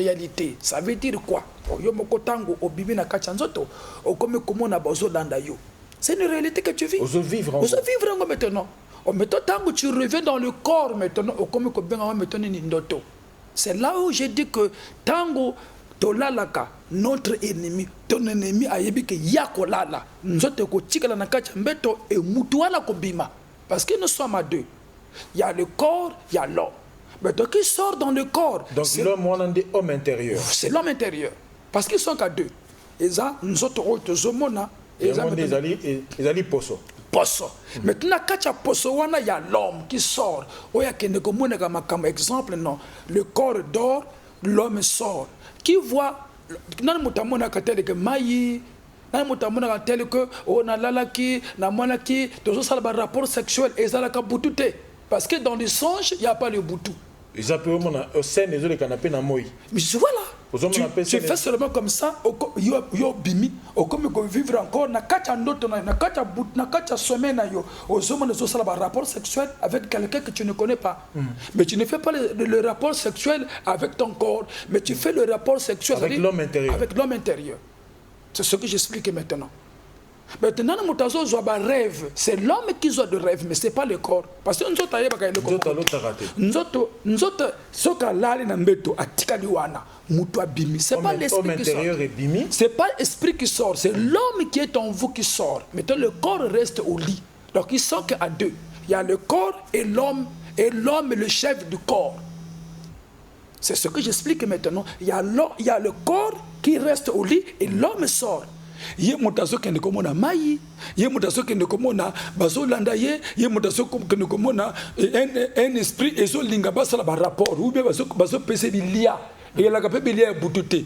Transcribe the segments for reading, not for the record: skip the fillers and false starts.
réalité. Ça veut dire quoi? Yo moko tango obibi na kachanzoto, okome komona bazo landa yo. C'est une réalité que tu vis. Ozo vivre maintenant. Maintenant tango tu reviens dans le corps maintenant, okome ko benga maintenant ni ndoto. C'est là où j'ai dit que tango tolalaka notre ennemi, ton ennemi ayebi ke yakolala. Nzoto ko tikala na kachambeto et mutuala ko bima. Parce que nous sommes à deux. Il y a le corps, il y a l'homme. Mais donc qui sort dans le corps. Donc l'homme, on a dit homme intérieur. C'est l'homme intérieur. Parce qu'ils sont qu'à deux. Et ça, nous autres, ils allaient poso. Poso. Maintenant, quand il y a poso, il y a l'homme qui sort. Exemple, non. Le corps dort, l'homme sort. Qui voit, non, que maï, tel que on a lalaki, na monaki, tous ça le rapport sexuel et ça la kabutute. Parce que dans les songes, il n'y a pas le boutou. Ils appellent au sein des autres canapés na moi. Mais voilà. Tu fais seulement comme ça, yo bimi, comme vivre encore na kacha ndoto na kacha bout na kacha sommeil na yo. Aux hommes ne sont pas rapport sexuel avec quelqu'un que tu ne connais pas. Mais tu ne fais pas le rapport sexuel avec ton corps, mais tu fais le rapport sexuel avec l'homme intérieur. Avec l'homme intérieur. C'est ce que j'explique maintenant. Maintenant, rêve. C'est l'homme qui a de rêve, mais ce n'est pas le corps. Parce que nous sommes le corps. Nous c'est pas l'esprit qui sort. C'est pas l'esprit qui sort, c'est l'homme qui est en vous qui sort. Maintenant, le corps reste au lit. Donc, ils sont qu'à deux. Il y a le corps et l'homme est le chef du corps. C'est ce que j'explique maintenant. Il y a le corps qui reste au lit et l'homme sort. Ye mutazo kende komona mai, ye mutazo kende komona bazo landa ye mutazo kende komona un esprit ezo linga basala ba rapport ou bien bazo pese bilia et la kape bilia butute.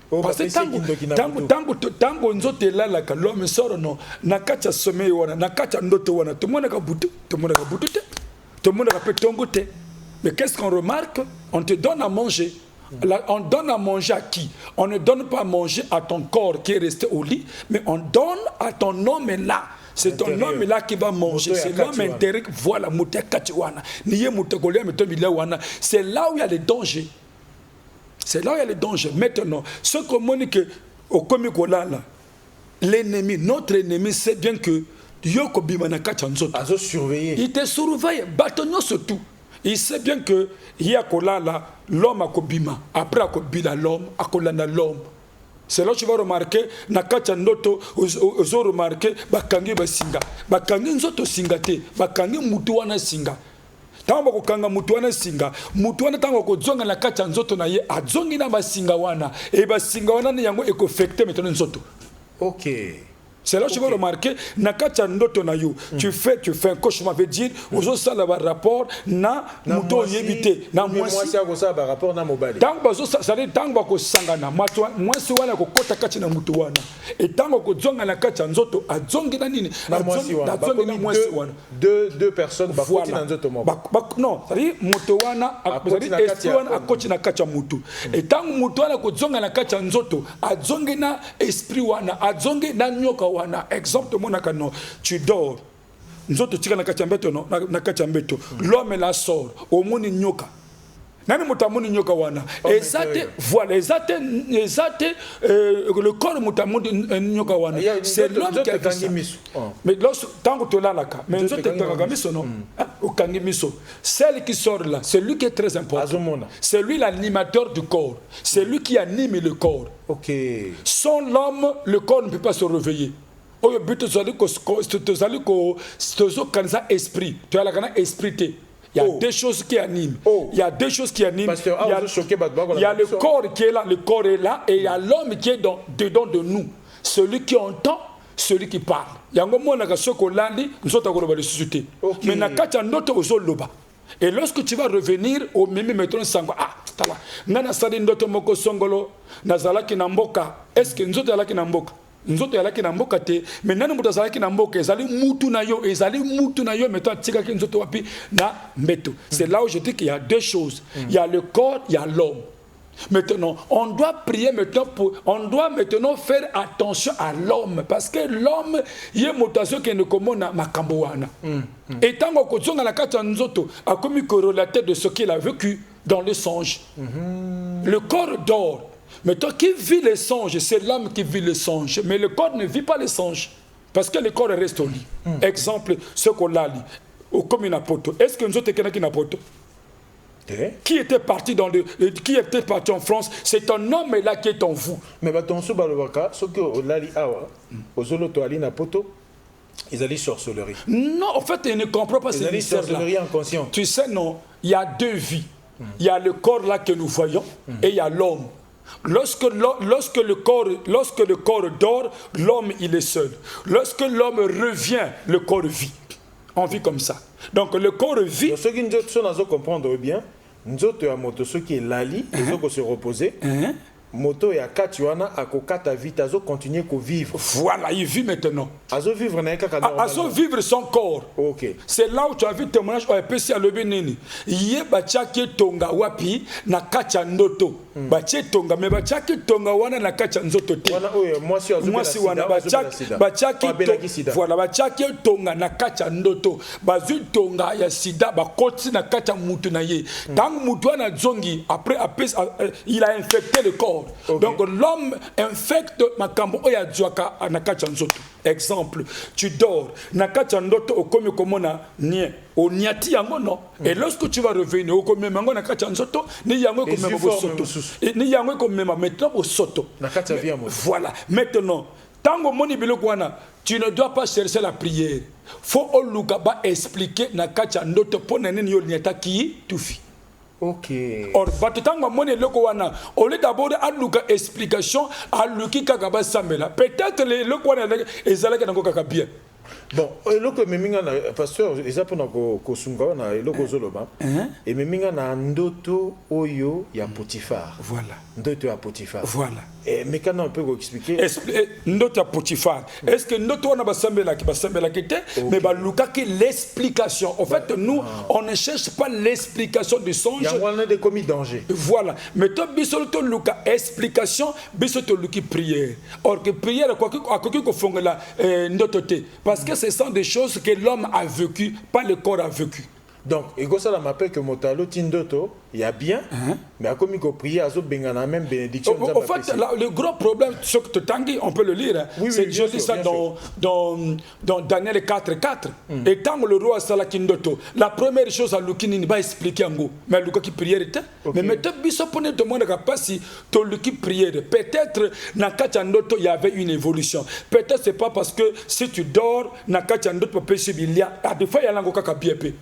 Parce que tango nzote lala ka l'homme sort non na kacha sommeil wana na kacha ndoto wana tout le monde ka butute, tout le monde ka butute, tout le monde ka petongote. Mais qu'est-ce qu'on remarque? On te donne à manger. Là, on donne à manger à qui? On ne donne pas à manger à ton corps qui est resté au lit, mais on donne à ton homme là. C'est ton homme là qui va manger. C'est l'homme intérieur. Voilà, c'est là où il y a les dangers. C'est là où il y a les dangers. Maintenant, ce qu'on dit que au Komikola, l'ennemi, notre ennemi, sait bien que Yoko Bimanaka Chanzot. Il te surveille, bâtonnier surtout. Il sait bien que l'homme a kobima, après a kobila l'homme, a kolana l'homme. C'est là que tu vas remarquer, nakacha ndoto, ozo remarquer, bakangi basinga, bakangi nzoto singate, bakangi mutuana singa. Tango kokanga mutuana singa, mutuana tango kozonga nakacha nzoto na ye, azongi na basinga wana, et basinga wana ni yango ekofekte maintenant nzoto. Ok. C'est là que tu vas remarquer, nakacha ndoto na yo. Tu fais un cauchemar, veut dire, ozo sala ba rapport na muto yebite, na mwasi ya kosa ba rapport na mobali. Tango bazo sala tango ko sangana, mwasi wana ko kota kachi na muto wana. Et tango ko zonga na kacha nzoto, azongi na nini? Na mwasi wana. Azongi na mwasi wana. Deux personnes ba koti na nzoto mo. Non, c'est-à-dire muto wana, c'est-à-dire esprit wana akoti na kacha mutu. Et tango muto wana ko zonga na kacha nzoto, azongi na esprit wana, azongi na nyoka wana. Exemple monaka no, tu dors. Nous autres tika na kachambeto no, na kachambeto. L'homme la sort, au moni nyoka. Nani mutamoni nyoka wana. Exacte, voilà, exacte le corps mutamoni nyoka wana. C'est l'homme qui a kangi. Mais lorsque tango tola laka, mais nous autres kangi miso no. Au kangi miso. Celle qui sort là, c'est lui qui est très important. C'est lui l'animateur du corps. C'est lui qui anime le corps. OK. Sans l'homme, le corps ne peut pas se réveiller. Oh, le but c'est esprit. Tu as la esprit. Il y a des choses qui animent. Il y a des choses qui animent. Il y a le corps qui est là, le corps est là, et il y a l'homme qui est dedans de nous. Celui qui entend, celui qui parle. Il y a un moment où nous sommes dans la société. Mais et lorsque tu vas revenir au mimi métron sango, tala, nana sali ndoto moko songolo, nazalaki na mboka, est-ce que nous alaki na mboka? Nzoto yalaki na mboka te, mais nani mutu azalaki na mboka, ezali mutu na yo, mettons tika ki nzoto wapi na mbeto. C'est là où je dis qu'il y a deux choses. Il y a le corps, il y a l'homme. Maintenant, on doit prier maintenant on doit maintenant faire attention à l'homme parce que l'homme il est mutation qui ne commande makambo wana. Et tant qu'on kozonga la kata nzoto a comme corrélateur de ce qu'il a vécu dans le songe. le corps dort. Mais toi qui vis les songes, c'est l'âme qui vit les songes. Mais le corps ne vit pas les songes. Parce que le corps reste au lit. Exemple, ce qu'on a dit. Comme une apoto. Est-ce que nous autres quelqu'un qui n'a pas qui était parti qui était parti en France, c'est un homme là qui est en vous. Mais ton soubalobaka, ce que lali awa, ozolo to ali na poto, ils allaient sorcellerie. Non, en fait, il ne comprend pas ces sorcellerie inconsciente. Tu sais non, il y a deux vies. Il y a le corps là que nous voyons et il y a l'homme. Lorsque le corps dort, l'homme il est seul. Lorsque l'homme revient, le corps vit. On vit comme ça. Donc le corps vit. Ce qui nous comprendre bien, nous avons moto ce qui est lali, ils ont se reposer. Moto et akatuana akokata vite azo continuer ko vivre. Voilà, il vit maintenant. Azo vivre na kaka normal. Azo vivre son corps. OK. C'est là où tu as vu témoignage au PC à Lobenini. Yé bachaki tonga wapi na kacha ndoto. Bache tonga me bachaki tonga wana na kacha nzoto te. Wana oyo moi si wana bachaki voilà bachaki tonga na kacha ndoto. Bazu tonga ya sida bakoti na kacha mutu na ye. Tant mutu na zongi après il a infecté le corps. Okay. Donc l'homme infecte makambo oya djwaka nakacha nzoto. Exemple, tu dors nakacha ndoto okomi komona nie o niati yango non. Et lorsque tu vas revenir okomi mango nakacha nzoto ni yango komema bo soto. Et ni yango komema maintenant au soto. Nakacha via mo. Voilà. Maintenant, tango moni biloko wana, tu ne dois pas chercher la prière. Faut oluka ba expliquer nakacha ndoto pona nini yo niata ki tufi. OK. Or, au lieu d'abord à Luka explication, à Luki Kakaba Samela. Peut-être les Lokwana et Zalaka Nangoka bien. Bon, le que Meminga, pasteur, ils appellent Kosunga, et le Kozoloba, et Meminga na Ndoto Oyo ya Potifar. Voilà. Ndoto ya Potifar. Voilà. Et mais quand on peut expliquer. Ndoto ya Potifar. Est-ce que Ndoto on a Basambela qui était, mais Luka qui l'explication. En fait, nous, on ne cherche pas l'explication du songe. Il y a des commis danger. Voilà. Mais toi, Bissoto Luka, explication, Bissoto Luki prière. Or que prière, quoi que font là, Ndoto te. Parce que ce sont des choses que l'homme a vécues, pas le corps a vécu. Donc, et ça m'appelle que Motalo Tindoto, il y a bien, mais à comme il prier à Bengana même bénédiction. En fait, là, le gros problème, ce que tu t'en dis, on peut le lire, c'est je dis ça dans Daniel 4:4. Et tant le roi Salakindoto, la première chose à Lukini va expliquer en gros, mais Luka qui prière était. Mais maintenant, Bissopone te demande pas si tu Luki prière. Peut-être, Nakachandoto, il y avait une évolution. Peut-être c'est pas parce que si tu dors, Nakachandoto peut se il y a des fois, il y a l'angoka kabiepé.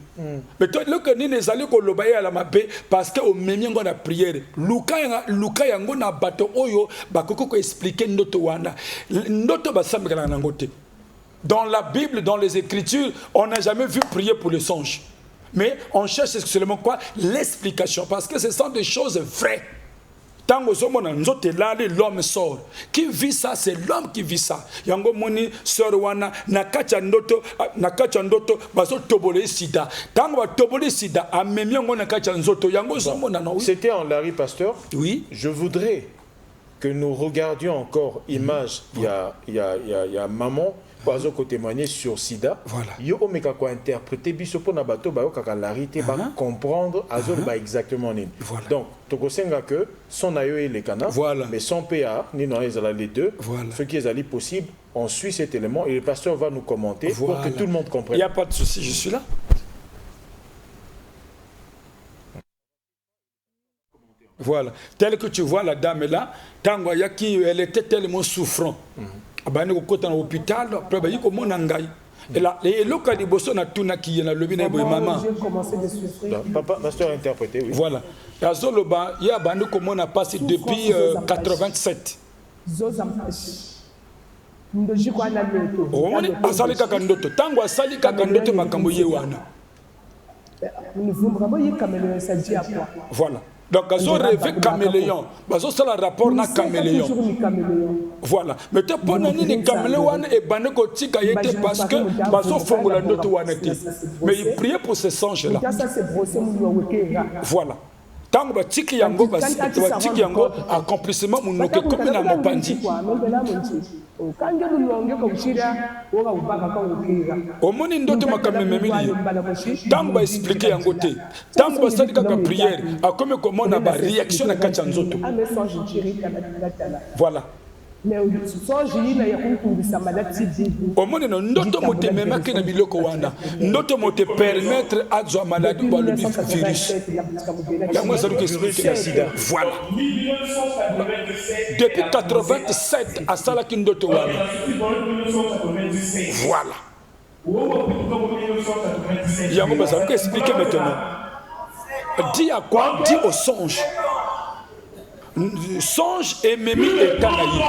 Mais toi, le que ni les allés qu'on l'obéit à la mapé, parce que au même temps la prière, Luka yango na bato oyo bakoko expliquer notre wana, notre basambe kana nangote. Dans la Bible, dans les Écritures, on n'a jamais vu prier pour les songes. Mais on cherche seulement quoi? L'explication, parce que ce sont des choses vraies. Tant que l'homme sort. Qui vit ça, c'est l'homme qui vit ça. Yango moni sort wana nakacha ndoto baso tobole sida. Tant que tobole sida amemi yango nakacha nzoto yango zomona no. C'était en Larry Pasteur. Oui. Je voudrais que nous regardions encore image. Il y a maman Oazo ko témoigner sur sida. Voilà. Yo omeka ko interpréter biso pona bato ba yo kaka larité ba comprendre azo ba exactement nini. Voilà. Donc tokosenga que son ayo et les canards, voilà. Mais son PA ni non les deux. Voilà. Ce qui est allé possible, on suit cet élément et le pasteur va nous commenter voilà. Pour que tout le monde comprenne. Il n'y a pas de souci, je suis là. Voilà. Tel que tu vois la dame là, elle était tellement souffrante. Abane ko kota na hôpital après ba yiko mona ngai et là les loka di boso na tuna ki na lobi na boy maman papa pasteur interprété oui voilà ya zoloba ya bande ko mona passé depuis 87 ndoji kwa na leto on asali kaka ndoto tango asali kaka ndoto makambo ye wana voilà. Donc, ils ont rêvé caméléon. Ils ont fait le rapport na caméléon. Voilà. Mais tu peux pas dire caméléon et baneko tika yete parce que ils ont fait la note ou anete. Mais ils priaient pour ces songes-là. Voilà. tango batiki yango batiki yango accomplissement munoke comme na mopandi omoni ndoto makambo memeli tango ba expliquer yango te tango basali kaka prière akomi komona ba réaction na kati ya nzoto voilà omoni no ndoto mote memaki na biloko wana ndoto mote permettre azwa maladie ba le virus yango ezali koexpliquer sida voilà depuis 87 asalaki ndoto wana voilà yango bazali koexpliquer maintenant dis à quoi dis au songe songe ememi eta na ye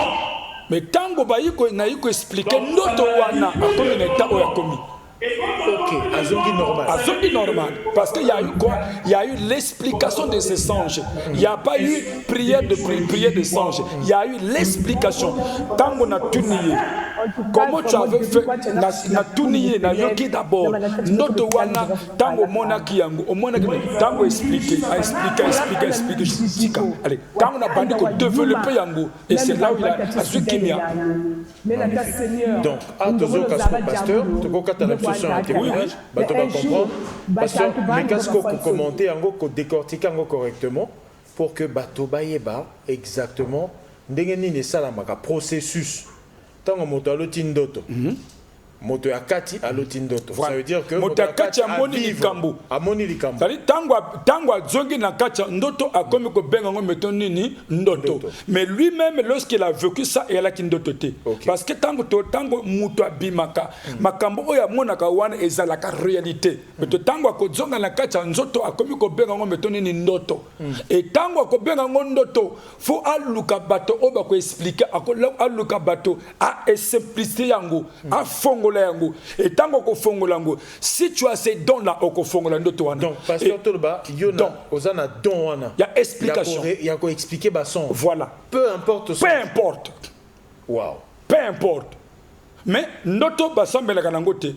mais tango bayiko na yiko expliquer ndoto wana akomi na eta oyo akomi. Ok, azongi normal. Parce qu'il y a eu quoi? Il y a eu l'explication de ces songes. Il n'y a pas eu prière de songes. Il y a eu l'explication. Tant qu'on a tout nié, comment tu avais fait? Na tout nié, na yoki d'abord. Notre wana, tant au monaki yango, au monaki, tant qu'on explique. Allez, tant on a bandé qu'on développe yango, et c'est là où il a su qu'il y a. Donc, à toujours pasteur, tu oui, bah, tu vas comprendre. Pasteur, mais qu'est-ce qu'on peut commenter, qu'on décortique correctement pour que Batoba yeba exactement ndengeni salamaka processus. Tant que moto alotindoto. Moto ya kati alotindoto. Ça veut dire que moto ya kati amoni likambo. Amoni likambo. Tali tangwa zongi na kati ndoto akomi ko benga ngo meto nini ndoto. Mais lui-même lorsqu'il a vécu ça il a kindoto te. Parce que tango muto abimaka makambo oya monaka wana ezalaka réalité. Mais tango ko zonga na kati nzoto akomi ko benga ngo meto nini ndoto. Et tango ko benga ngo ndoto faut aluka bato oba ko expliquer aluka bato a simplicité yango a fongo yango et tango ko fongola yango si tu as ces dons là au ko fongola ndoto wana donc pasteur Tolba yona ozana don wana il y a explication il y a ko expliquer ba son voilà peu importe wow peu importe mais ndoto ba sambela kanango te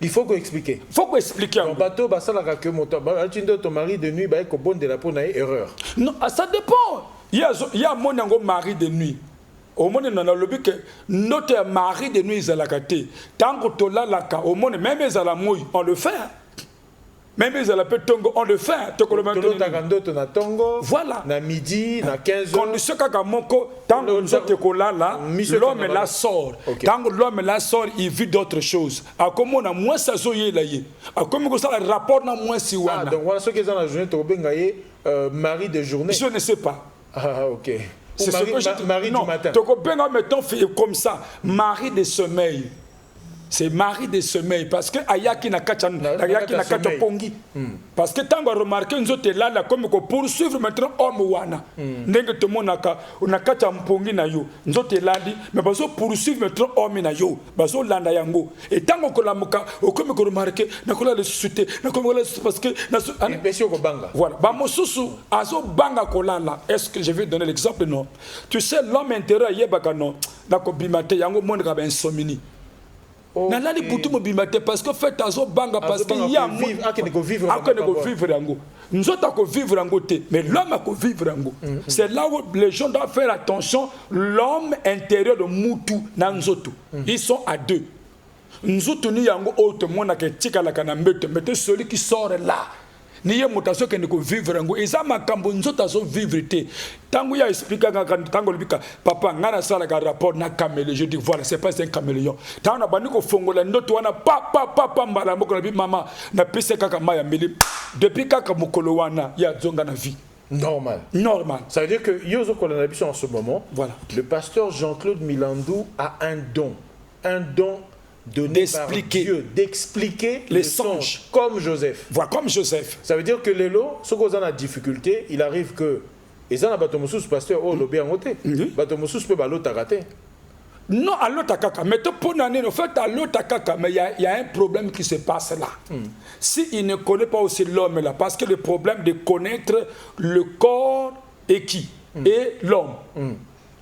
il faut qu'on explique. Faut qu'on explique. Donc bateau ba sala ka que moto ba tu ndo ton mari de nuit ba ko bonde la pour na erreur. Non, ça dépend. Il y a mon mari de nuit. Au monde on a le but que notre mari de nuit izalakate tant que tola laka au monde même ezala moyi on le fait même ezala pe tongo on le fait to ko le maintenant na tongo voilà na midi na 15h condition kaka moko tant que kola là l'homme la sort tant l'homme la sort il vit d'autres choses a comme on a moins ça zoye là yé a comme ko ça rapport na moins si wana donc voilà ce que dans la journée to benga yé mari de journée je ne sais pas OK. C'est ce que je mari du matin. Donc, mettons comme ça, mari de sommeil. C'est mari de sommeil. Parce que Ayaki na kacha pongi. Parce que tant qu'on remarque, nous sommes là, comme pour poursuivre maintenant homme wana. N'est-ce que mon naka, on a kacha pongi na yo. Nous sommes là, mais parce que poursuivre maintenant homme na yo. Parce que landa yango. Et tant qu'on la moka, au comme qu'on remarque, n'a qu'on le suscité, n'a qu'on le parce que voilà. Bah mon sousou, azo banga kolala. Est-ce que je vais donner l'exemple non? Tu sais l'homme intérieur yebaka non. Nako bimate yango mon ka insomnie. Nalali putu mobimate parce que fait azo banga parce que y a vivre yango. Nous autres vivre yango te, mais l'homme a vivre yango. C'est là où les gens doivent faire attention. L'homme intérieur de Moutou Nanzoto, ils sont à deux. Nous autres ni yango autre monde que tika la kanambete, mais celui qui sort là. Niye mutation que nous vivre yango. Eza makambo nzoto azo vivre te. Tango ya expliquer tango libika papa ngana sala ka rapport na caméléon. Je dis voilà, c'est pas un caméléon. Tango na bandi ko fongola ndoto wana papa mbala moko na bi mama na pese kaka maya mbili. Depuis kaka mokolo wana ya zonga na vie. Normal. Ça veut dire que Yozo Kolanabiso en ce moment, voilà. Le pasteur Jean-Claude Milandou a un don donné par Dieu d'expliquer les songes comme Joseph. Voilà, comme Joseph. Ça veut dire que les lots, ceux qui ont la difficulté, il arrive que ils ont un pasteur au lobby en côté. Batomoussous peut l'autre rater. Non, à l'autre caca. Mais pour l'année, en fait, à l'autre caca, mais il y a un problème qui se passe là. S'il ne connaît pas aussi l'homme là, parce que le problème de connaître le corps et qui et l'homme.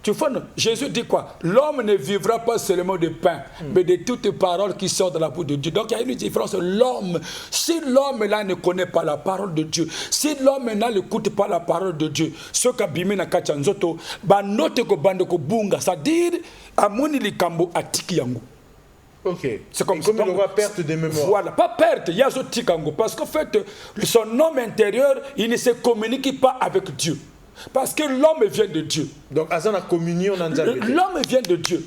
Tu vois, Jésus dit quoi? L'homme ne vivra pas seulement de pain, mais de toutes paroles qui sortent de la bouche de Dieu. Donc il y a une différence. L'homme, si l'homme là ne connaît pas la parole de Dieu, si l'homme là n'écoute pas la parole de Dieu, ce qu'abimé na kachanzoto, ba note ko bande ko bunga, c'est-à-dire amoni likambo atiki yango. Ok. C'est comme il aura perte de mémoire. Voilà, pas perte, il y a ce tikango. Parce qu'en fait, son homme intérieur, il ne se communique pas avec Dieu. Parce que l'homme vient de Dieu. Donc, à la communion, l'homme vient de Dieu.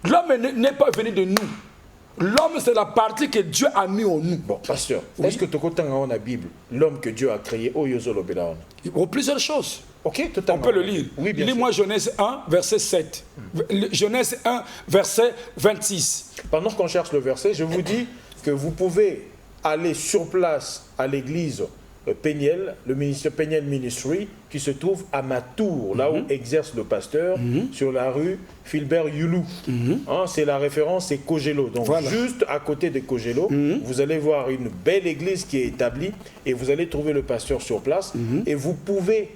L'homme n'est pas venu de nous. L'homme, c'est la partie que Dieu a mis en nous. Bon, pasteur, est-ce que tu as dans la Bible l'homme que Dieu a créé au Yozolo Belaon? Il y a plusieurs choses. Ok, totalement. On peut le lire. Oui, bien sûr. Lis-moi Genèse 1, verset 7. Genèse 1, verset 26. Pendant qu'on cherche le verset, je vous dis que vous pouvez aller sur place à l'église Péniel, le ministère Péniel Ministry, qui se trouve à Matour, là où exerce le pasteur, sur la rue Philbert Youlou. Hein, c'est la référence, c'est Kogelo. Donc voilà. Juste à côté de Kogelo, vous allez voir une belle église qui est établie et vous allez trouver le pasteur sur place et vous pouvez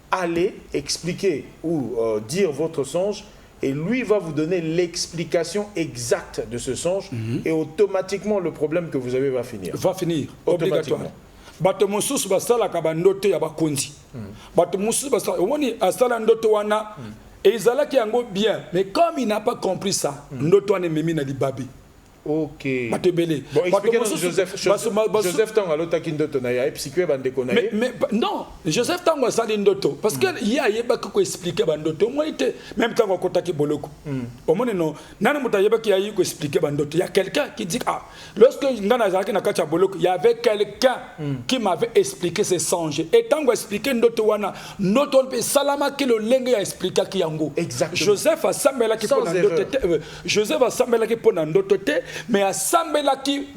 aller expliquer ou dire votre songe et lui va vous donner l'explication exacte de ce songe et automatiquement le problème que vous avez va finir. Va finir, obligatoire. Bato mususu basala kabandote ya bakonzi. Bato mususu basala omoni asala ndoto wana ezalaki yango bien, mais comme il n'a pas compris ça, ndoto wana memi na libabi. Ok. Matebele. Bon, expliquez-nous Joseph Tango alotaki ndoto na ya psyché bandeko na ye. Mais non, Joseph Tango asali ndoto parce que il y a yeba ko expliquer bandoto moi était même Tango kotaki boloko. Omoni non, nani mutayeba ki ayi ko expliquer bandoto. Il y a quelqu'un qui dit ah, lorsque ngana zaki na kacha boloko, il y avait quelqu'un qui m'avait expliqué ces songes. Et Tango expliqué ndoto wana, ndoto pe salama ki le lenge a expliqué ki yango. Exactement. Joseph a sambela ki pona ndoto. Joseph a sambela ki pona ndoto te. Mais à Sambelaki,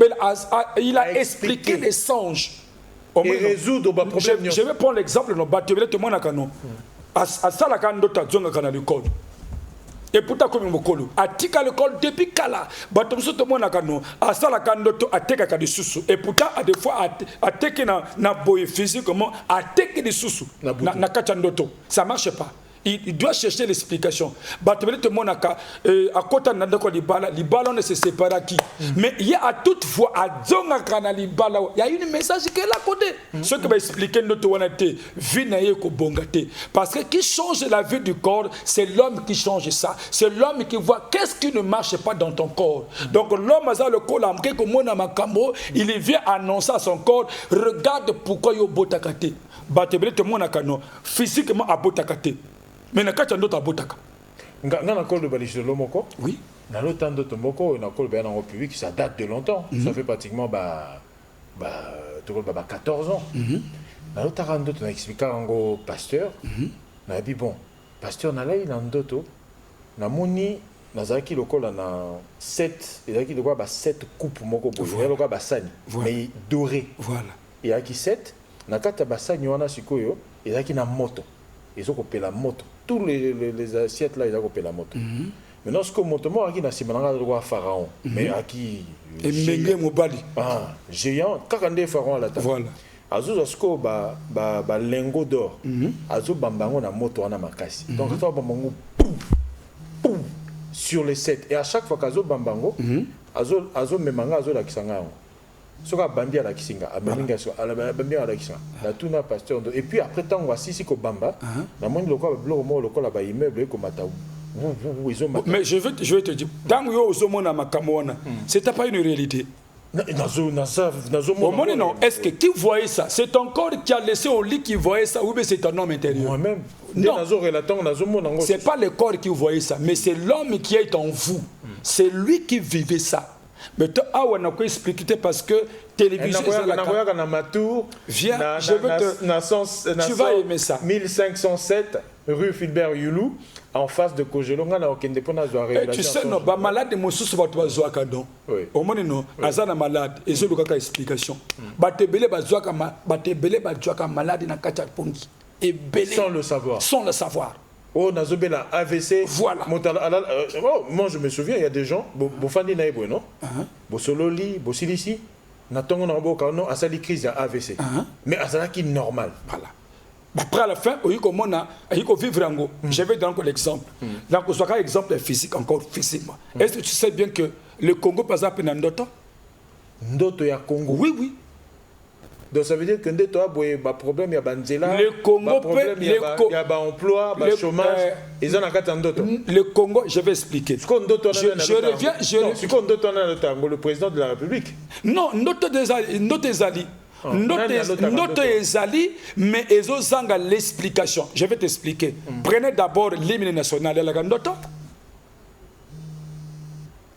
il a expliqué les songes. Et résoudre le problème. Je vais prendre l'exemple de Batebele Temonakano. À Salakando Tazonga Kana l'école. Et pourtant, comme Mokolo, à Tika l'école depuis Kala, Batomso Temonakano, à Salakando à Teka de Soussou. Et pourtant, à des fois, à Teke na boye physiquement, à Teke de Soussou, na Kachandoto. Ça ne marche pas. Il doit chercher l'explication. Batebele te monaka à côté de Libala ne se sépare qui. Mais il y a toutefois à Zonga Kana Libala, il y a une message qui est là à côté. Ce que va expliquer notre wanate, vinaye ko bongate. Parce que qui change la vie du corps, c'est l'homme qui change ça. C'est l'homme qui voit qu'est-ce qui ne marche pas dans ton corps. Donc l'homme a le corps l'amke ko mona makambo, il vient annoncer à son corps, regarde pourquoi yo botakate. Batebele te monaka no, physiquement à botakate. Mais na kacha ndoto abotaka. Nga na col de baliche de moko. Oui. Dans le temps de Tomoko, na col ben en public, ça date de longtemps. Ça fait pratiquement 14 ans. Dans le temps ndoto na expliqué au pasteur. Na dit bon, pasteur na là il en ndoto. Na moni na zaki lokola na 7, et zaki lokola 7 coupes moko boye, lokola ba sani. Mais doré. Voilà. Et aki 7, na kata ba sani wana sikoyo, et zaki na moto. Ils ont coupé la moto. Tous les assiettes là, ils ont coupé la moto. Maintenant, ce que moto, moi, qui n'a pas le droit pharaon, mais à qui. Et Mengue Mobali. Ah, géant, quand on est pharaon à la table. Voilà. Azo Zasko, ba lingot d'or. Azo Bambango na moto en amakasi. Donc, ça Bambango, poum, sur les 7. Et à chaque fois qu'Azo Bambango, Azo Memanga, Azo la Kisanga. Soka bandi à la kisinga, à bandi à la kisinga. La tuna pasteur. Et puis après tant on sisi ko bamba, la moindre local bloc mo local là bas immeuble comme mataou. Mais je vais te dire, tant que yo zomo na makamona, c'était pas une réalité. Non. Est-ce que qui voyait ça? C'est ton corps qui a laissé au lit qui voyait ça ou bien c'est ton homme intérieur? Moi-même. Non. C'est pas le corps qui voyait ça, mais c'est l'homme qui est en vous. C'est lui qui vivait ça. Mais tu as expliqué parce que télévision viens, je veux te... Tu vas aimer ça. 1507 rue Philbert Youlou en face de Kogelo. Tu sais, non, malade de Moussous, au moins, non, Azana malade, et je veux une explication. Batebele Bazouaka malade na Kachapongi. Sans le savoir. Sans le savoir. Oh, Nazobela AVC. Voilà. Moi, je me souviens, il y a des gens, Bofandi Naïbo, non? Bosololi, Bosilisi, Natongo Nambo, Kano, Asali crise à AVC. Mais Asala qui est normal. Voilà. Après, à la fin, il faut vivre en haut. Je vais donner l'exemple. Donc, on un exemple physique, encore physiquement. Est-ce que tu sais bien que le Congo, par exemple, est Ndoto? Ndoto ya Congo. Oui, oui. Donc ça veut dire que Ndoto a un problème, il y a Banzela, le Congo problème, il y a un emploi, un chômage. Ils ont un Ndoto. Le Congo, je vais expliquer. Je reviens. Le président de la République. Non, Ndoto des Ali. Notre ezali, mais ils ont l'explication. Je vais t'expliquer. Prenez d'abord l'hymne national de la Gandoto.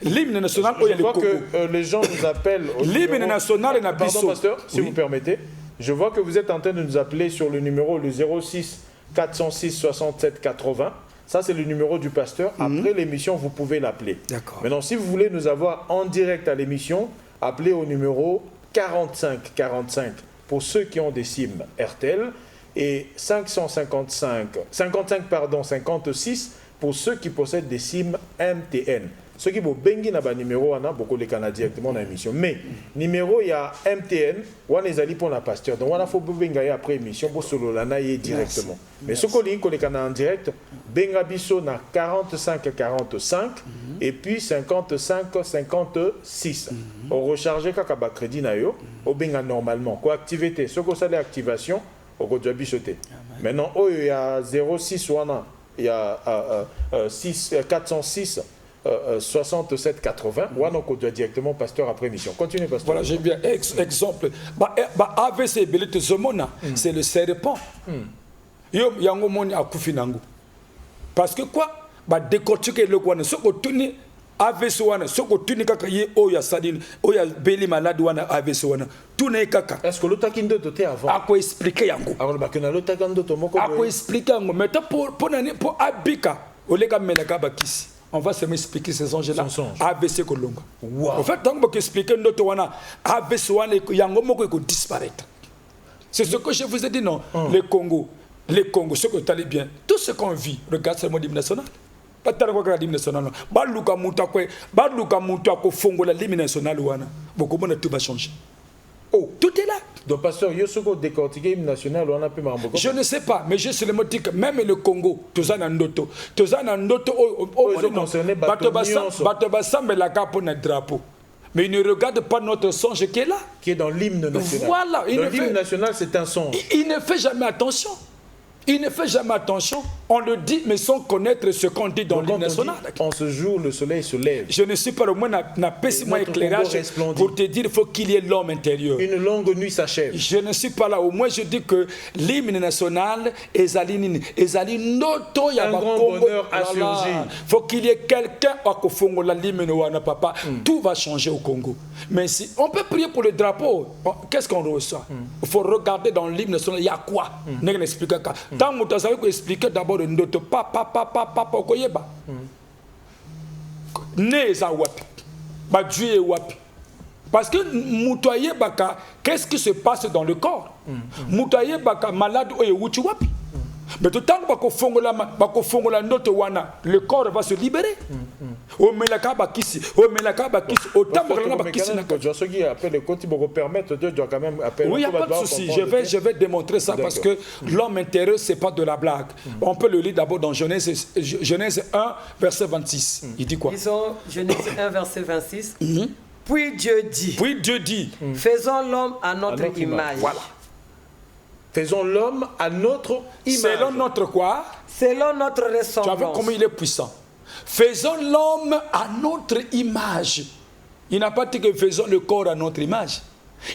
L'hymne national, je vois que les gens nous appellent. L'hymne national est Pardon, pasteur, si vous permettez. Je vois que vous êtes en train de nous appeler sur le numéro 06 406 67 80. Ça, c'est le numéro du pasteur. Après l'émission, vous pouvez l'appeler. D'accord. Maintenant, si vous voulez nous avoir en direct à l'émission, appelez au numéro 45 45 pour ceux qui ont des SIM RTL et 56 pour ceux qui possèdent des SIM MTN. Ceux qui ont bengi na ba numéro ana beaucoup les Canadiens directement dans l'émission. Mais numéro il y a MTN, on les ali pour la pasteur. Donc on a faut benga après émission pour solo la naie directement. Mais ce qu'on dit les Canadiens en direct, benga biso na 45 45 et puis 55 56. On recharge kaka crédit na yo, au benga normalement. Quoi activité, ce qu'on s'appelle activation, au go doit bichoter. Maintenant il y a 06 wana, il y a 406 67 80. On doit directement pasteur après mission. Continuez, pasteur. Voilà, j'ai bien exemple. AVC Belete Zomona, c'est le serpent. Yo yango moni akufi nango. Parce que quoi? Décortiquer le quoi? Ce que tu AVC wana, ce que tu kaka ye oya sadine, oya beli malade wana AVC wana. Tout n'est kaka. Est-ce que l'autre qui doté avant? À quoi expliquer yango? Alors bah que na l'autre qui doté moko. À quoi expliquer yango? Mais pour abika, olega melaka bakisi. On va se m'expliquer ces anges-là. AVC Kolonga. Wow. En fait, tant que expliquer notre wana AVC wana yango moko ko disparaître. C'est ce que je vous ai dit non. Les Congo, ce que tu allais bien, tout ce qu'on vit, regarde c'est le mode national. Pas tant que l'hymne national. Baluka muta ko fongo la l'hymne national wana. Beaucoup de tout va changer. Oh, tout est là. Donc, pasteur, Yosoko décortiqué l'hymne national, on a pu m'embaucher. Je ne sais pas, mais je sais le mot que même le Congo, tous en Andoto, drapeau. Mais ils ne regardent pas notre songe qui est là. Qui est dans l'hymne national. Voilà. L'hymne national, c'est un songe. Il ne fait jamais attention. Il ne fait jamais attention. On le dit, mais sans connaître ce qu'on dit dans l'hymne national. En ce jour, le soleil se lève. Je ne suis pas au moins n'a pas si moi éclairage pour te dire qu'il faut qu'il y ait l'homme intérieur. Une longue nuit s'achève. Je ne suis pas là. Au moins, je dis que l'hymne national est noto. Un grand bonheur a surgi. Il faut qu'il y ait quelqu'un qui fongo la l'hymne wana papa. Tout va changer au Congo. Mais si on peut prier pour le drapeau, qu'est-ce qu'on reçoit? Il faut regarder dans l'hymne national. Il y a quoi? Tant que vous avez expliqué d'abord ndoto papa koyeba. Neza wapi. Ba Dieu wapi. Parce que mutoye baka, qu'est-ce qui se passe dans le corps? Mutoye baka malade oye wuchi wapi. Mais tout le temps que fongola ndoto wana, le corps va se libérer. O melaka bakisi, autant que bakisi na ko ceux qui appellent le côté pour permettre Dieu doit quand même appeler. Oui, il n'y a pas de souci. Je vais démontrer ça parce que l'homme intérieur c'est pas de la blague. On peut le lire d'abord dans Genèse 1 verset 26. Il dit quoi? Disons Genèse 1 verset 26. Puis Dieu dit. Faisons l'homme à notre image. Voilà. Faisons l'homme à notre image. Selon notre quoi? Selon notre ressemblance. Tu as vu comment il est puissant. Faisons l'homme à notre image. Il n'a pas dit que faisons le corps à notre image.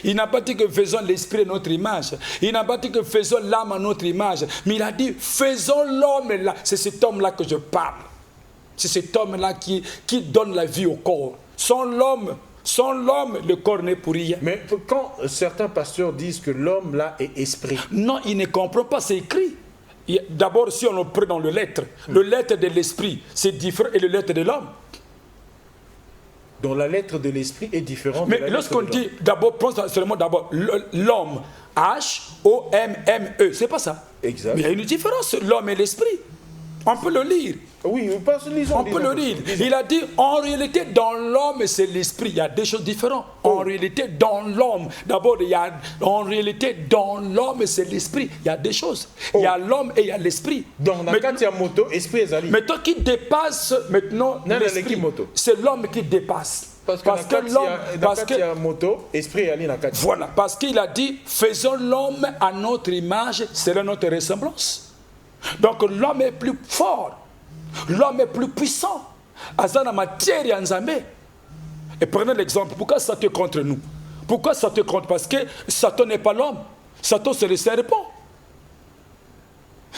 Il n'a pas dit que faisons l'esprit à notre image. Il n'a pas dit que faisons l'âme à notre image. Mais il a dit faisons l'homme là. C'est cet homme-là que je parle. C'est cet homme-là qui donne la vie au corps. Sans l'homme, le corps n'est pour rien. Mais quand certains pasteurs disent que l'homme là est esprit. Non, ils ne comprennent pas, c'est écrit. D'abord, si on le prend dans le lettre de l'esprit, c'est différent et le lettre de l'homme. Donc la lettre de l'esprit est différente. Mais lorsqu'on dit d'abord, prends seulement d'abord l'homme, H-O-M-M-E, c'est pas ça. Exact. Mais il y a une différence, l'homme et l'esprit. On peut le lire. Oui, lisons. On peut le lire. Il a dit, en réalité, dans l'homme, c'est l'esprit. Il y a des choses différentes. En réalité, dans l'homme, d'abord, en réalité, dans l'homme, c'est l'esprit. Il y a des choses. Il y a l'homme et il y a l'esprit. Donc, dans il y a moto, esprit et zali. Mais toi qui dépasse maintenant l'esprit, c'est l'homme qui dépasse. Parce que l'homme, moto, esprit et ali. Voilà, parce qu'il a dit, faisons l'homme à notre image, selon notre ressemblance. Donc l'homme est plus fort, l'homme est plus puissant. Azana matière et Nzambe. Et prenez l'exemple, pourquoi Satan est contre nous? Pourquoi Satan est contre? Parce que Satan n'est pas l'homme, Satan c'est le serpent.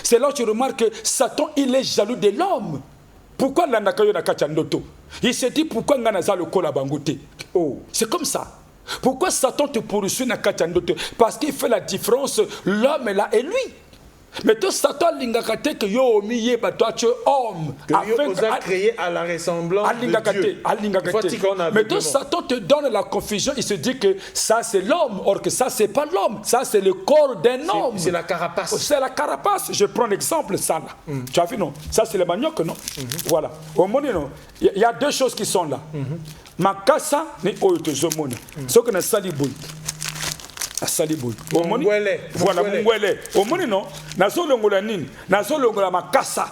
C'est là que tu remarques que Satan il est jaloux de l'homme. Pourquoi l'anakayo na kachandoto? Il se dit pourquoi nganaza le kola bangote. Oh, c'est comme ça. Pourquoi Satan te poursuit na kachandoto? Parce qu'il fait la différence l'homme est là et lui. Mais toi Satan lingakate que yo miye ba toi tu es homme. Que Dieu a créé à la ressemblance de Dieu. Mais toi Satan te donne la confusion, il se dit que ça c'est l'homme, or que ça c'est pas l'homme, ça c'est le corps d'un homme. C'est la carapace. C'est la carapace. Je prends l'exemple ça là. Tu as vu non? Ça c'est le manioc non? Voilà. Au moins non. Il y a deux choses qui sont là. Makasa ni oyoto zomona. Ce que na saliboui. Asaliboui. Voilà mungwele. Omoni non. Nazo longola nini? Nazo longola makasa.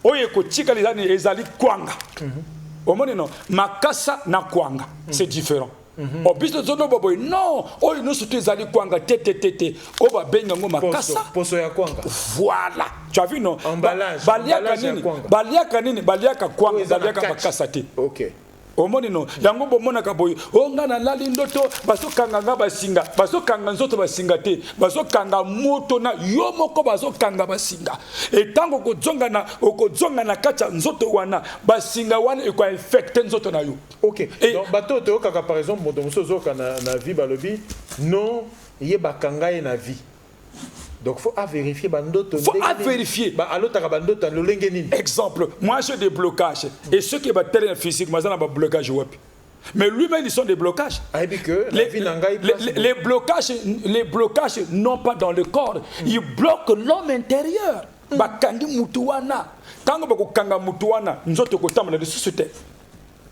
Oye ko tika lizani ezali kwanga. Omoni non. Makasa na kwanga. C'est différent. Obiso zono boboy non. Oye no surtout ezali kwanga tete. Oba benga ngo makasa. Poso ya kwanga. Voilà. Tu as vu non? Emballage. Baliaka nini? Baliaka kwanga. Baliaka makasa te. OK. Omoni no yango bomona kaboy onga na lali ndoto bazokanga nga basinga bazokanga nzoto basinga te bazokanga moto na yo moko bazokanga basinga etango okozonga na kacha nzoto wana basinga wana eko infecte nzoto na yo. OK. Donc bato to kaka par exemple moto mosozo na vie balobi non yebakanga na vie. Donc, il faut vérifier. Il faut vérifier. Exemple, moi j'ai des blocages. Et ceux qui battent terrain physique, moi j'ai un blocage web. Mais lui-même, ils sont des blocages. Les blocages non pas dans le corps. Ils bloquent l'homme intérieur.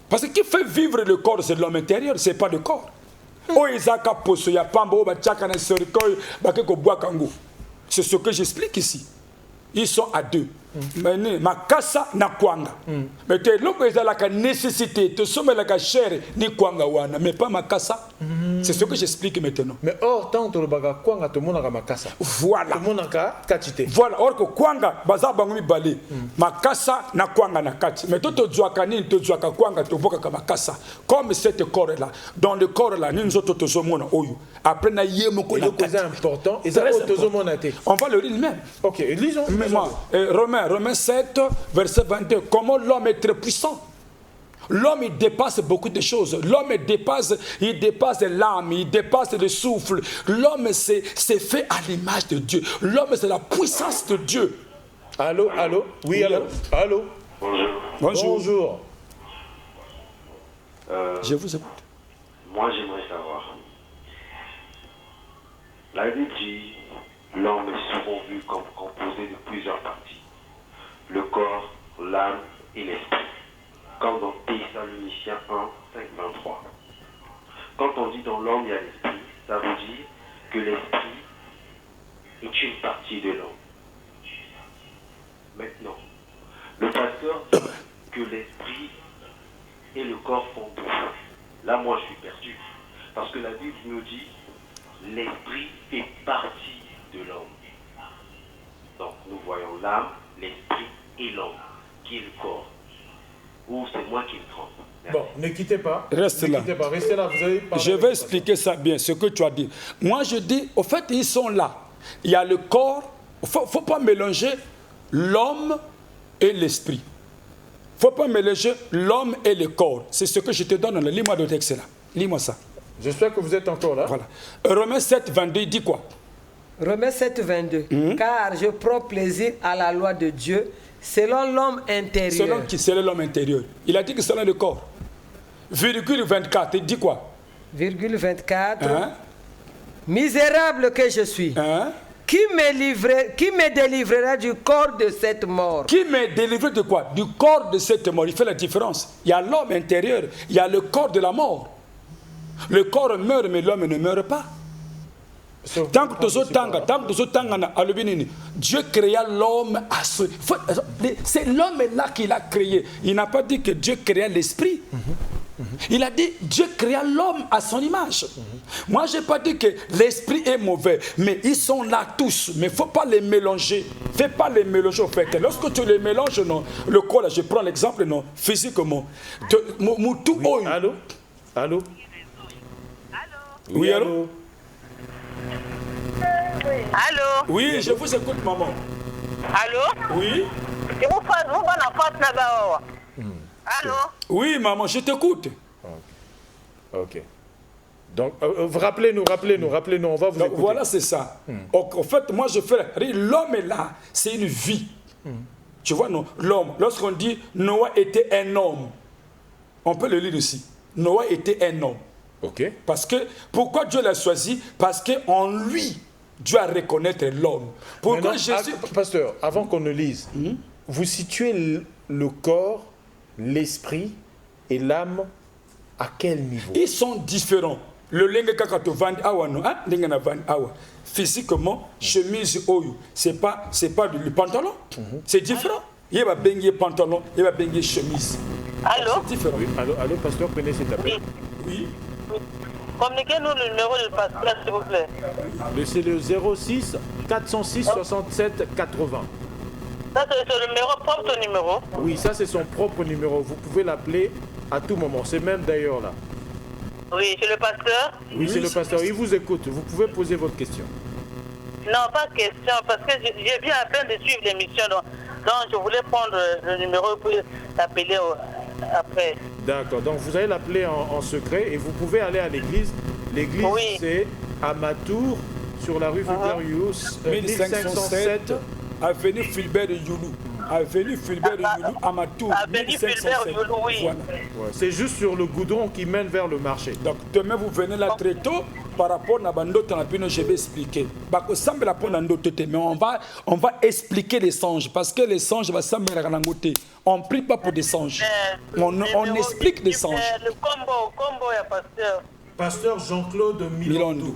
Parce que qui fait vivre le corps, c'est l'homme intérieur, ce n'est pas le corps. C'est ce que j'explique ici. Ils sont à deux. Makasa na kwanga. Mais tu as la nécessité, tu as la chair ni kwanga wana, mais pas makasa. C'est ce que j'explique maintenant. Mais or, tant que tu as kwanga, tu as makasa. Voilà. Voilà. Or que kwanga, baza bangomi bali. Makasa na kwanga na kati. Mais tu dois kanini, tu dois kwanga, tu dois makasa. Comme cette corps-là. Dans le corps-là, nous autres, tu sommes oyu. Après, na yemoko na kati. C'est important. On va le lire même. Ok, lisons. Romains 7, verset 22. Comment l'homme est très puissant. L'homme, il dépasse beaucoup de choses. L'homme, il dépasse l'âme, il dépasse le souffle. L'homme, c'est fait à l'image de Dieu. L'homme, c'est la puissance de Dieu. Allô? Oui, allô? Allô? Bonjour. Je vous écoute. Moi, j'aimerais savoir. La Bible dit, l'homme est souvent vu comme composé de plusieurs parties. Le corps, l'âme et l'esprit. Comme dans Thessaloniciens 1, 5, 23. Quand on dit dans l'homme, il y a l'esprit, ça veut dire que l'esprit est une partie de l'homme. Maintenant, le pasteur dit que l'esprit et le corps font tout. Là, moi, je suis perdu. Parce que la Bible nous dit l'esprit fait partie de l'homme. Donc, nous voyons l'âme, l'esprit et l'homme, qui est le corps. Ou c'est moi qui me trompe. Bon, ne quittez pas. Restez là. Restez là. Vous allez je vais expliquer ça bien, ce que tu as dit. Moi, je dis, au fait, ils sont là. Il y a le corps. Il ne faut pas mélanger l'homme et l'esprit. Il ne faut pas mélanger l'homme et le corps. C'est ce que je te donne. Lis-moi le texte là. Lis-moi ça. J'espère que vous êtes encore là. Voilà. Romains 7, 22, il dit quoi? Romains 7, 22. Car je prends plaisir à la loi de Dieu selon l'homme intérieur. Selon qui? Selon l'homme intérieur. Il a dit que selon le corps. Virgule 24, il dit quoi? Virgule 24. Misérable que je suis. Qui me délivrera du corps de cette mort? Qui me délivre de quoi? Du corps de cette mort. Il fait la différence. Il y a l'homme intérieur, il y a le corps de la mort. Le corps meurt, mais l'homme ne meurt pas. Tant que Dieu créa l'homme à son... C'est l'homme là qui l'a créé. Il n'a pas dit que Dieu créa l'esprit. Il a dit Dieu créa l'homme à son image. Moi, je n'ai pas dit que l'esprit est mauvais, mais ils sont là tous. Mais il ne faut pas les mélanger. Fais pas les mélanger au fait. Lorsque tu les mélanges, non, le corps, là, je prends l'exemple, non, physiquement. Allô? Allô? Oui, allô? Allô? Oui, je vous écoute, maman. Allô? Oui? Allô? Oui, maman, je t'écoute. Ok. Donc, rappelez-nous, on va vous écouter. Voilà, c'est ça. En fait, moi, je fais... L'homme est là, c'est une vie. Tu vois, non? L'homme, lorsqu'on dit Noah était un homme, on peut le lire ici. Noah était un homme. Ok. Parce que, pourquoi Dieu l'a choisi? Parce qu'en lui, Dieu a reconnaître l'homme. Pourquoi Jésus... Pasteur, avant qu'on ne lise, vous situez le corps, l'esprit et l'âme à quel niveau? Ils sont différents. Le lingue kakato vand awa no, hein? Lingue na vand awa. Physiquement, chemise oyo, c'est pas le pantalon. C'est différent. Il va baigner pantalon, il va baigner chemise. Allô? C'est différent. Oui, allô, pasteur, prenez cet appel. Oui. Communiquez-nous le numéro du pasteur, s'il vous plaît. C'est le 06 406 67 80. Ça, c'est le numéro, propre numéro. Oui, ça c'est son propre numéro. Vous pouvez l'appeler à tout moment. C'est même d'ailleurs là. Oui, c'est le pasteur. Oui, c'est le pasteur. Il vous écoute. Vous pouvez poser votre question. Non, pas de question, parce que j'ai bien à peine de suivre l'émission. Donc, je voulais prendre le numéro pour l'appeler après. D'accord. Donc, vous allez l'appeler en secret et vous pouvez aller à l'église. L'église, oui. C'est à Matour, sur la rue Fulbert-Yous, 1507. Avenue Fulbert de Youlou. Avenue Fulbert de Youlou, à Matour. Avenue Fulbert de Youlou, oui. Voilà. Ouais, c'est juste sur le goudron qui mène vers le marché. Donc, demain, vous venez là très tôt. Par rapport à Bandote, je vais expliquer. Mais on va expliquer les songes. Parce que les songes, on ne prie pas pour des songes. On explique des songes. Le combo, il y a pasteur. Pasteur Jean-Claude Milandou.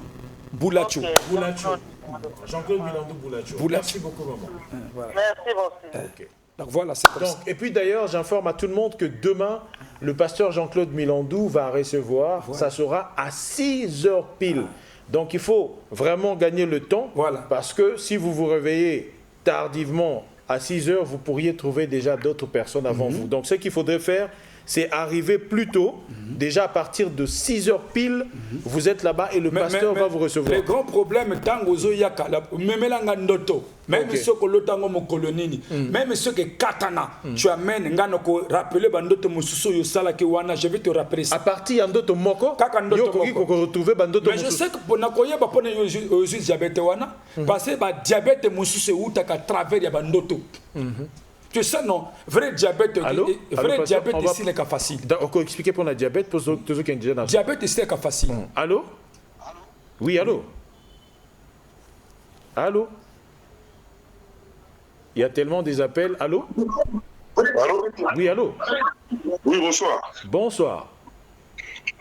Boulacho. Okay. Jean-Claude Milandou Boulacho. Merci beaucoup, maman. Voilà. Merci beaucoup. Okay. Donc voilà, c'est comme ça. Et puis d'ailleurs, j'informe à tout le monde que demain, le pasteur Jean-Claude Milandou va recevoir, ça sera à 6h pile. Donc il faut vraiment gagner le temps, parce que si vous vous réveillez tardivement à 6h, vous pourriez trouver déjà d'autres personnes avant vous. Donc ce qu'il faudrait faire, c'est arriver plus tôt, déjà à partir de 6h pile, vous êtes là-bas et le pasteur va vous recevoir. Le grand problème, même ceux que l'autango mo colonini, même ceux que katana, tu amènes, nganoko rappeler bandoto mususu yosala ki wana, je vais te rappeler ça. À partir d'andoto moko, retrouver bandoto mususu. Mais je sais que pour nakoye ba pona yo diabète wana, parce que ba diabète mususu utaka travers ya bandoto. Tu sais, non, vrai diabète, diabète ici n'est pas facile. Encore expliquer pour le diabète, pour ceux qui ont déjà dans diabète ici n'est pas facile. Allô? Oui, allô? Allô? Il y a tellement des appels. Allô? Allô? Oui, allô? Oui, bonsoir. Bonsoir.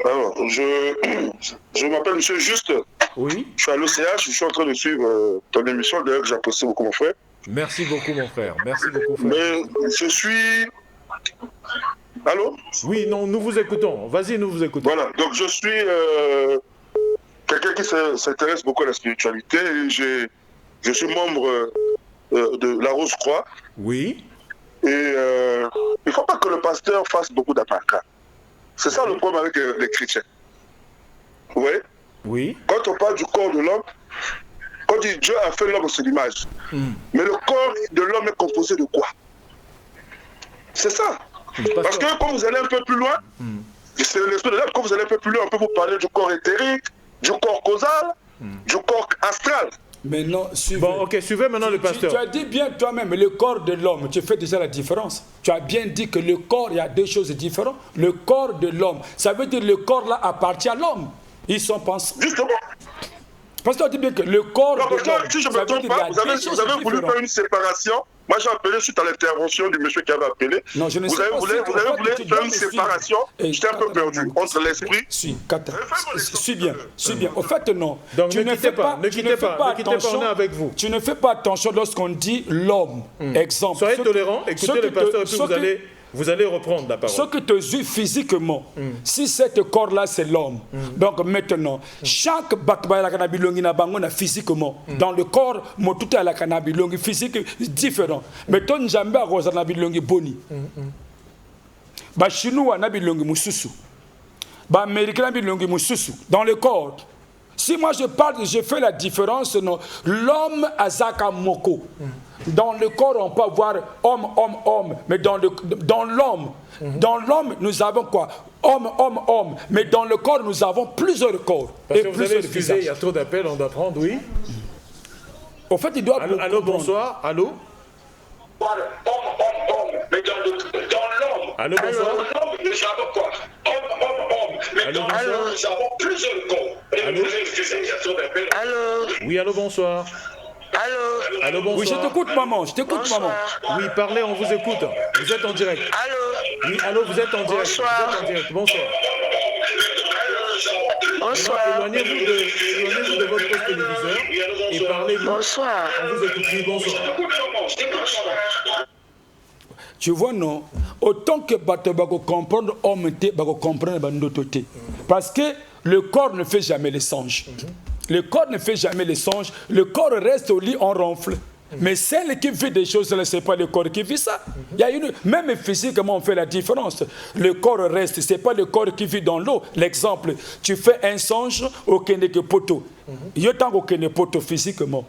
Alors, je m'appelle Monsieur Juste. Oui. Je suis à l'OCH, je suis en train de suivre ton émission, d'ailleurs que j'apprécie beaucoup, mon frère. Merci beaucoup, mon frère. Merci beaucoup, frère. Mais je suis... Allô? Oui, non, nous vous écoutons. Vas-y, nous vous écoutons. Voilà, donc je suis quelqu'un qui s'intéresse beaucoup à la spiritualité et je suis membre de la Rose-Croix. Oui. Et il ne faut pas que le pasteur fasse beaucoup d'attaques. C'est ça le problème avec les chrétiens. Vous voyez? Oui. Quand on parle du corps de l'homme, quand Dieu a fait l'homme à son image, mais le corps de l'homme est composé de quoi? C'est ça. Parce que quand vous allez un peu plus loin, c'est l'esprit de l'homme, quand vous allez un peu plus loin, on peut vous parler du corps éthérique, du corps causal, du corps astral. Mais non, suivez. Bon, ok, suivez maintenant le pasteur. Tu as dit bien toi-même, le corps de l'homme, tu fais déjà la différence. Tu as bien dit que le corps, il y a deux choses différentes. Le corps de l'homme, ça veut dire que le corps là appartient à l'homme. Ils sont pensés. Justement. Parce qu'on dit bien que le corps... Non, parce que si je ne me trompe pas, vous avez voulu faire une séparation. Moi, j'ai appelé suite à l'intervention du monsieur qui avait appelé. Non, je ne sais pas. Vous avez voulu faire une séparation. J'étais un peu perdu entre l'esprit. Suis bien. Au fait, non. Donc, ne quittez pas, on est avec vous. Tu ne fais pas attention lorsqu'on dit l'homme. Exemple. Soyez tolérants, écoutez le pasteur et puis vous allez reprendre la parole. Ce que te dit physiquement, si cet corps-là, c'est l'homme. Donc maintenant, chaque batba la canabilongi na bango na physiquement. Dans le corps, mo tout à la canabilongi physique différent. Mais ton jambe à rosa na bilongi boni. Ba chinois na bilongi mususu. Ba américain na bilongi mususu. Dans le corps. Si moi je fais la différence, non, l'homme azaka moko. Dans le corps, on peut avoir homme, mais dans l'homme, nous avons quoi? Homme, mais dans le corps, nous avons plusieurs corps. Parce que vous avez excusé, il y a trop d'appels, on doit prendre, oui. Au fait, il doit... Allô, bonsoir, allô? Homme, mais dans l'homme. Allô, bonsoir. Dans l'homme, nous avons quoi? Homme, mais dans l'homme, nous avons plusieurs corps. Allô? Allô? Oui, allô, bonsoir. Allô, bonsoir. Oui, je t'écoute, maman, maman. Oui, parlez, on vous écoute. Vous êtes en direct. Allô? Oui, allô, vous êtes en direct. Bonsoir. Vous êtes en direct. Bonsoir. Bonsoir. Éloignez-vous de votre poste téléviseur et parlez. Bonsoir. On vous écoute. Oui, bonsoir. Tu vois, non? Autant que bato bako comprendre homme te, bako comprendre bandotote. Parce que le corps ne fait jamais les songes. Le corps ne fait jamais les songes. Le corps reste au lit, on ronfle. Mais celle qui fait des choses, ce n'est pas le corps qui fait ça. Il y a même physiquement, on fait la différence. Le corps reste, ce n'est pas le corps qui vit dans l'eau. L'exemple, tu fais un songe au Keneke Poto. Il y a tant au Keneke Poto physiquement.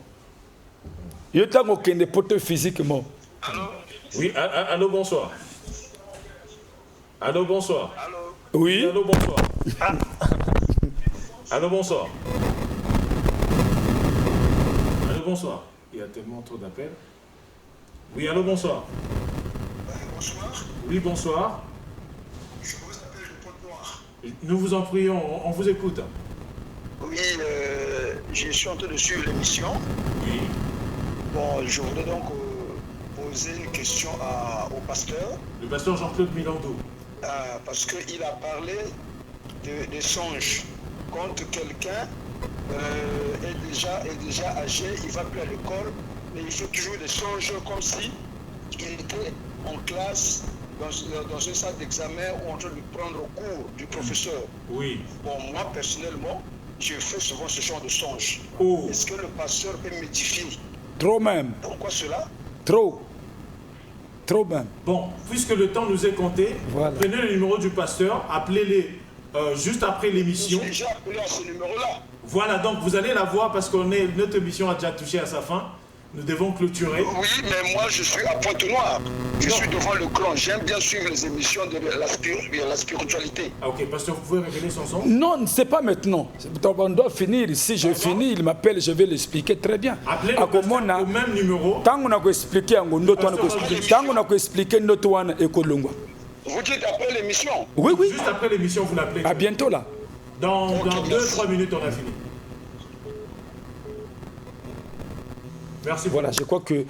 Il y a tant au Keneke Poto physiquement. Oui, allô, bonsoir. Allô, bonsoir. Oui. Allô, bonsoir. Allô, bonsoir. Allô, bonsoir. Il y a tellement trop d'appels. Oui, allô, bonsoir. Bonsoir. Oui, bonsoir. Je vous appelle le Pot Noir. Nous vous en prions, on vous écoute. Oui, je suis en train de suivre l'émission. Oui. Bon, je voudrais donc poser une question au pasteur. Le pasteur Jean-Claude Milandou. Parce qu'il a parlé des songes. Quand quelqu'un est déjà âgé, il va plus à l'école, mais il fait toujours des songes comme si il était en classe, dans une salle d'examen ou en train de prendre au cours du professeur. Oui. Bon, moi personnellement, je fais souvent ce genre de songes. Oh. Est-ce que le pasteur peut m'édifier? Trop même. Pourquoi cela? Trop même. Bon, puisque le temps nous est compté, voilà. Prenez le numéro du pasteur, appelez-les juste après l'émission. J'ai déjà appelé à ce numéro-là. Voilà, donc vous allez la voir parce que notre émission a déjà touché à sa fin. Nous devons clôturer. Oui, mais moi je suis à Pointe-Noire. Je suis devant le clan. J'aime bien suivre les émissions de la spiritualité. Ah, ok, pasteur, vous pouvez révéler son son? Non, c'est pas maintenant. On doit finir. Si je finis, il m'appelle, je vais l'expliquer très bien. Appelez le pasteur au même numéro. Tant qu'on a expliqué, notre one et Kolongwa. Vous dites après l'émission? Oui, oui. Juste après l'émission, vous l'appelez. À bientôt là. Dans 2-3 minutes, on a fini. Merci. Voilà, je crois que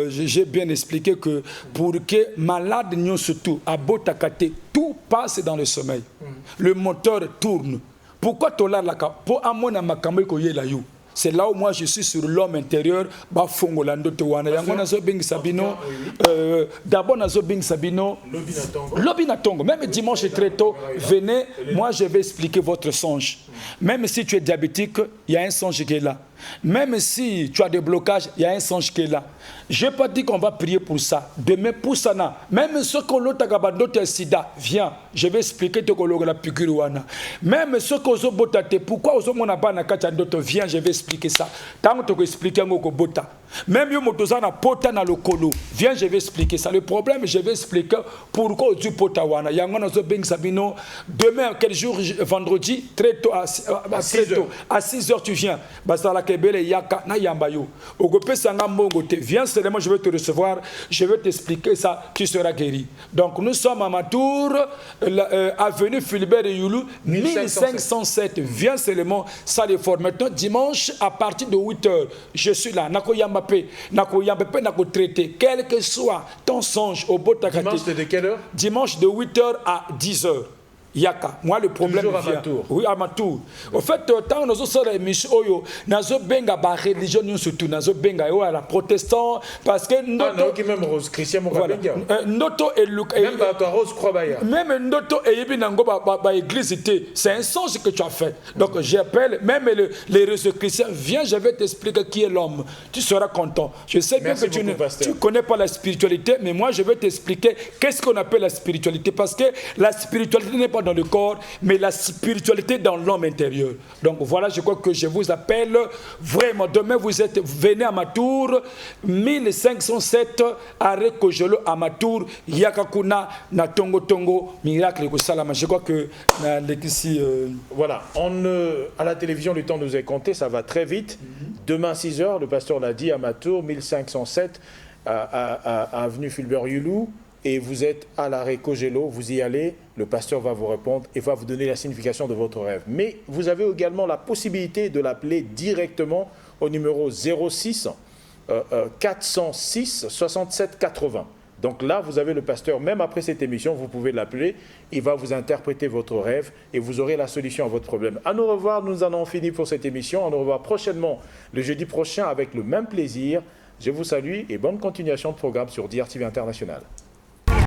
j'ai bien expliqué que pour que malade n'y surtout à Botakate, tout passe dans le sommeil. Le moteur tourne. Pourquoi tu l'as là? Pour amona makambo ko yela yu. C'est là où moi je suis sur l'homme intérieur. D'abord, Sabino, Lobinatongo. Même dimanche très tôt, venez, moi je vais expliquer votre songe. Même si tu es diabétique, il y a un songe qui est là. Même si tu as des blocages, il y a un songe qui est là. Je n'ai pas dit qu'on va prier pour ça. Demain, pour ça, même ceux qui ont sida, viens, je vais expliquer la piqûre. Même ceux qui ont botate, pourquoi ils ont viens, je vais expliquer ça. Tant que tu expliques un bota. Même si tu as pota na le colo, viens, je vais expliquer ça. Le problème, je vais expliquer pourquoi tu pota wana. Demain, quel jour, vendredi, très tôt, à 6h, tu viens. lebele yaka na yambayo. Ogope sanga mbongo te. Viens seulement, je vais te recevoir, je vais t'expliquer ça, tu seras guéri. Donc nous sommes à Matour, avenue Philibert de Youlou, 1507. Viens seulement, ça les forme. Maintenant, dimanche, à partir de 8h, je suis là. Nako yambape, nako traité. Quel que soit ton songe au Botakati. Dimanche de quelle heure? Dimanche de 8h à 10h. Yaka. Moi, le problème toujours vient. À Matour. Oui, à Matour. Au fait, tant nous sommes émission, nazo benga ba religion nous surtout nazo benga à la protestant parce que noto qui même rose Christian Morabenga. Noto et même ba toi rose croix baya. Même noto et yebi nango ba église était. C'est un songe que tu as fait. Donc j'appelle même les réseaux chrétiens, viens, je vais t'expliquer qui est l'homme. Tu seras content. Je sais bien que tu connais pas la spiritualité, mais moi je vais t'expliquer qu'est-ce qu'on appelle la spiritualité parce que la spiritualité n'est pas dans le corps, mais la spiritualité dans l'homme intérieur. Donc voilà, je crois que je vous appelle vraiment. Demain, venez à Matour, 1507, arrêt Kojolo à Matour, Yakakuna, na Tongo Tongo, miracle Salama. Je crois que ici. Voilà, à la télévision, le temps nous est compté, ça va très vite. Demain, 6h, le pasteur l'a dit, à Matour, 1507, à avenue Fulbert Youlou. Et vous êtes à l'arrêt Kogelo, vous y allez, le pasteur va vous répondre et va vous donner la signification de votre rêve. Mais vous avez également la possibilité de l'appeler directement au numéro 06 406 67 80. Donc là, vous avez le pasteur, même après cette émission, vous pouvez l'appeler, il va vous interpréter votre rêve et vous aurez la solution à votre problème. À nous revoir, nous en avons fini pour cette émission. À nous revoir prochainement, le jeudi prochain, avec le même plaisir. Je vous salue et bonne continuation de programme sur DRTV International.